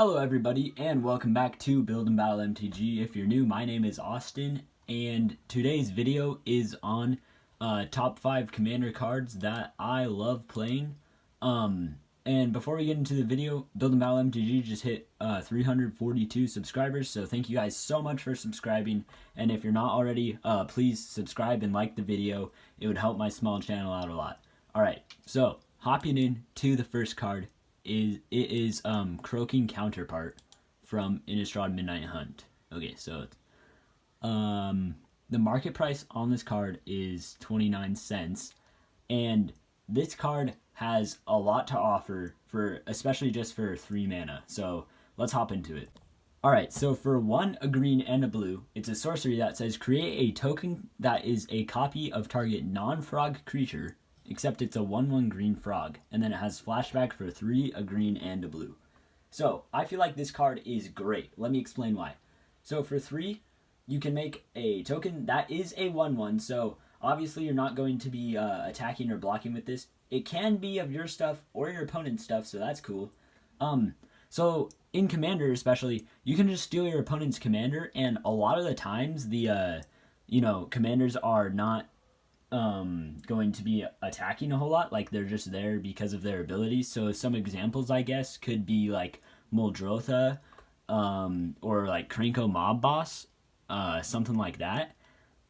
Hello everybody and welcome back to Build and Battle MTG. If you're new, my name is Austin and today's video is on top 5 commander cards that I love playing. And before we get into the video, Build and Battle MTG just hit 342 subscribers, so thank you guys so much for subscribing. And if you're not already, please subscribe and like the video. It would help my small channel out a lot. Alright, so hopping in to the first card. It is Croaking Counterpart from Innistrad Midnight Hunt. Okay, so the market price on this card is 29 cents, and this card has a lot to offer for especially just for 3 mana. So let's hop into it. Alright, so for 1, a green, and a blue, it's a sorcery that says create a token that is a copy of target non-frog creature, except it's a 1/1 green frog, and then it has flashback for 3, a green, and a blue. So I feel like this card is great. Let me explain why. So for 3, you can make a token that is a 1/1, so obviously you're not going to be attacking or blocking with this. It can be of your stuff or your opponent's stuff, so that's cool. So in Commander especially, you can just steal your opponent's commander, and a lot of the times the commanders are not going to be attacking a whole lot. Like, they're just there because of their abilities. So some examples, I guess, could be like Muldrotha, or like Krenko Mob Boss, something like that.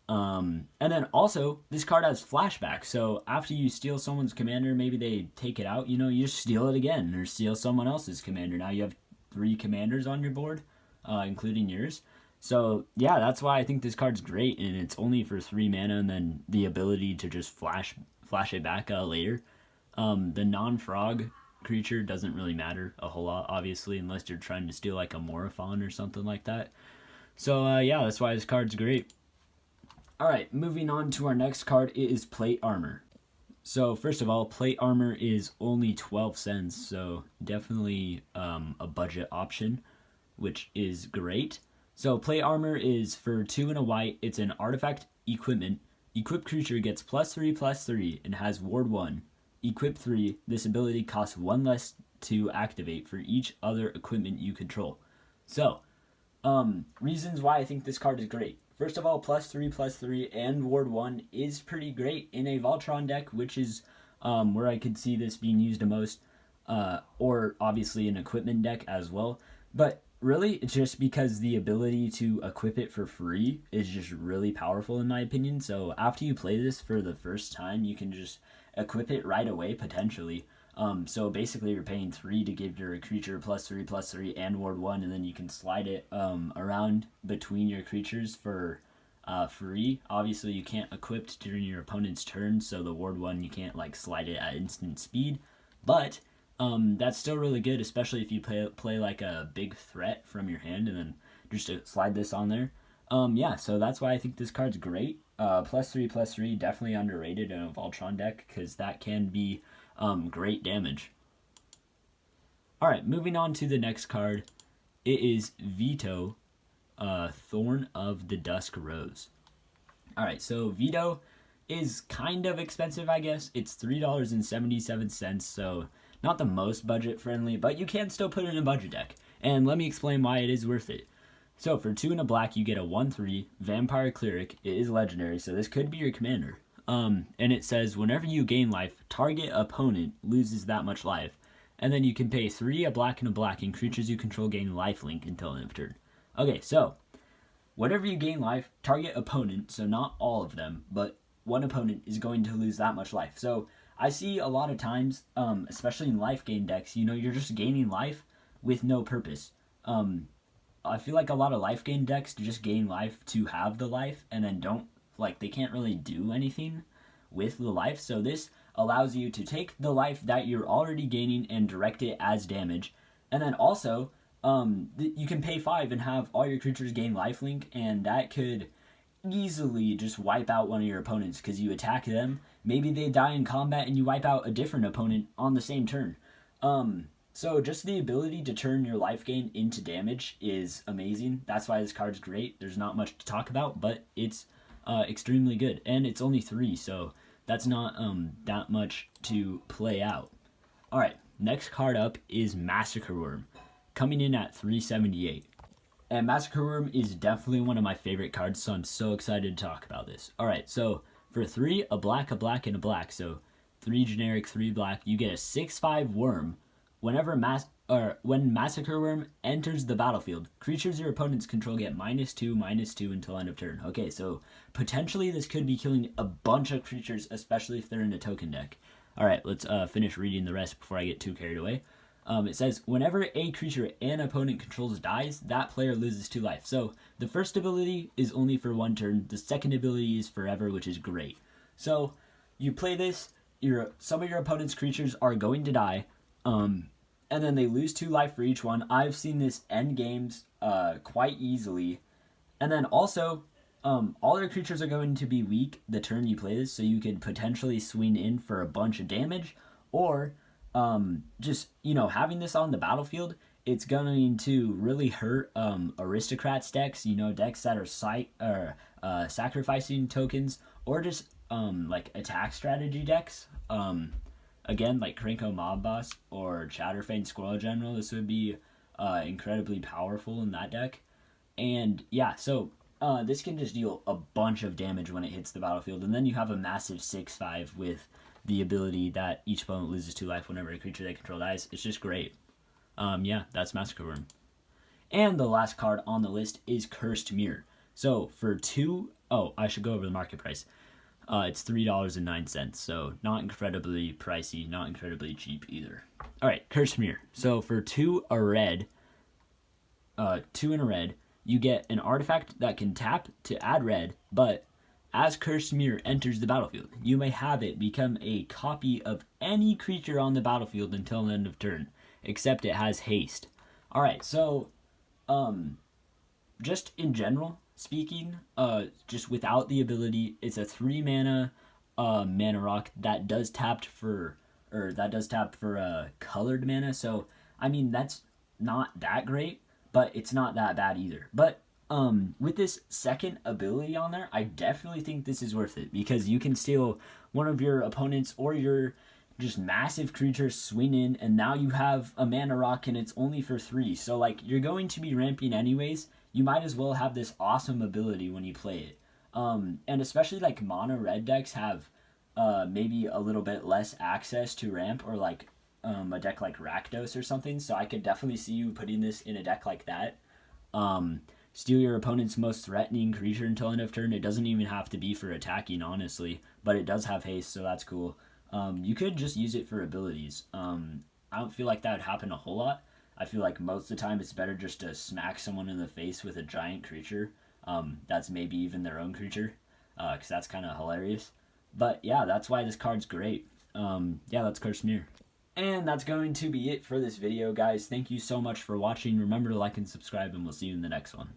And then also, this card has flashback. So after you steal someone's commander, maybe they take it out, you just steal it again, or steal someone else's commander. Now you have 3 commanders on your board, including yours. So yeah, that's why I think this card's great, and it's only for 3 mana, and then the ability to just flash it back later. The non-frog creature doesn't really matter a whole lot, obviously, unless you're trying to steal like a Morophon or something like that. So yeah, that's why this card's great. Alright, moving on to our next card, it is Plate Armor. So first of all, Plate Armor is only 12 cents, so definitely a budget option, which is great. So Plate Armor is for 2 and a white. It's an artifact equipment. Equipped creature gets +3/+3 and has Ward 1. Equip 3. This ability costs 1 less to activate for each other equipment you control. So, reasons why I think this card is great. First of all, +3/+3 and Ward 1 is pretty great in a Voltron deck, which is where I could see this being used the most, or obviously an equipment deck as well. But really, it's just because the ability to equip it for free is just really powerful in my opinion. So after you play this for the first time, you can just equip it right away, potentially. So basically you're paying 3 to give your creature +3/+3 and Ward 1, and then you can slide it around between your creatures for free. Obviously you can't equip during your opponent's turn, so the Ward 1 you can't like slide it at instant speed, but that's still really good, especially if you play like a big threat from your hand, and then just to slide this on there. Yeah, so that's why I think this card's great. +3/+3, definitely underrated in a Voltron deck, because that can be great damage. Alright, moving on to the next card. It is Veto, Thorn of the Dusk Rose. Alright, so Veto is kind of expensive, I guess. It's $3.77, so not the most budget friendly, but you can still put it in a budget deck. And let me explain why it is worth it. So for 2 and a black, you get a 1/3 Vampire Cleric. It is legendary, so this could be your commander. And it says whenever you gain life, target opponent loses that much life. And then you can pay 3, a black, and a black, and creatures you control gain lifelink until end of turn. Okay, so whenever you gain life, target opponent, so not all of them, but one opponent is going to lose that much life. So I see a lot of times, especially in life gain decks, you're just gaining life with no purpose. I feel like a lot of life gain decks just gain life to have the life, and then they can't really do anything with the life. So this allows you to take the life that you're already gaining and direct it as damage. And then also, you can pay 5 and have all your creatures gain lifelink, and that could easily just wipe out one of your opponents because you attack them. Maybe they die in combat and you wipe out a different opponent on the same turn. So just the ability to turn your life gain into damage is amazing. That's why this card's great. There's not much to talk about, but it's extremely good. And it's only 3, so that's not that much to play out. Alright, next card up is Massacre Worm. coming in at 378. And Massacre Worm is definitely one of my favorite cards, so I'm so excited to talk about this. Alright, so for 3, a black, and a black, so 3 generic, 3 black, you get a 6/5 worm. When Massacre Worm enters the battlefield, creatures your opponents control get -2/-2 until end of turn. Okay, so potentially this could be killing a bunch of creatures, especially if they're in a token deck. Alright, let's finish reading the rest before I get too carried away. It says, whenever a creature an opponent controls dies, that player loses 2 life. So the first ability is only for 1 turn. The second ability is forever, which is great. So you play this, some of your opponent's creatures are going to die, and then they lose 2 life for each one. I've seen this end games quite easily. And then also, all your creatures are going to be weak the turn you play this, so you could potentially swing in for a bunch of damage, or just, having this on the battlefield, it's going to really hurt aristocrats decks, decks that are sacrificing tokens, or just like attack strategy decks. Again, like Krenko Mob Boss or Chatterfane Squirrel General, this would be incredibly powerful in that deck. And yeah, so this can just deal a bunch of damage when it hits the battlefield, and then you have a massive 6/5 with the ability that each opponent loses 2 life whenever a creature they control dies. It's just great. Yeah, that's Massacre Worm. And the last card on the list is Cursed Mirror. So for 2, I should go over the market price. It's $3.09, so not incredibly pricey, not incredibly cheap either. Alright, Cursed Mirror. So for 2 in a red, you get an artifact that can tap to add red, but as Cursed Mirror enters the battlefield, you may have it become a copy of any creature on the battlefield until the end of turn, except it has haste. Alright, so, just in general speaking, just without the ability, it's a 3 mana rock that does tap for colored mana, so, I mean, that's not that great, but it's not that bad either. But with this second ability on there, I definitely think this is worth it, because you can steal one of your opponents or your just massive creatures, swing in, and now you have a mana rock and it's only for 3. So like, you're going to be ramping anyways, you might as well have this awesome ability when you play it. And especially like mono red decks have maybe a little bit less access to ramp, or like a deck like Rakdos or something, so I could definitely see you putting this in a deck like that. Steal your opponent's most threatening creature until end of turn. It doesn't even have to be for attacking, honestly, but it does have haste, so that's cool. You could just use it for abilities. I don't feel like that would happen a whole lot. I feel like most of the time it's better just to smack someone in the face with a giant creature. That's maybe even their own creature, because that's kind of hilarious. But yeah, that's why this card's great. Yeah, that's Cursed Mirror. And that's going to be it for this video, guys. Thank you so much for watching. Remember to like and subscribe, and we'll see you in the next one.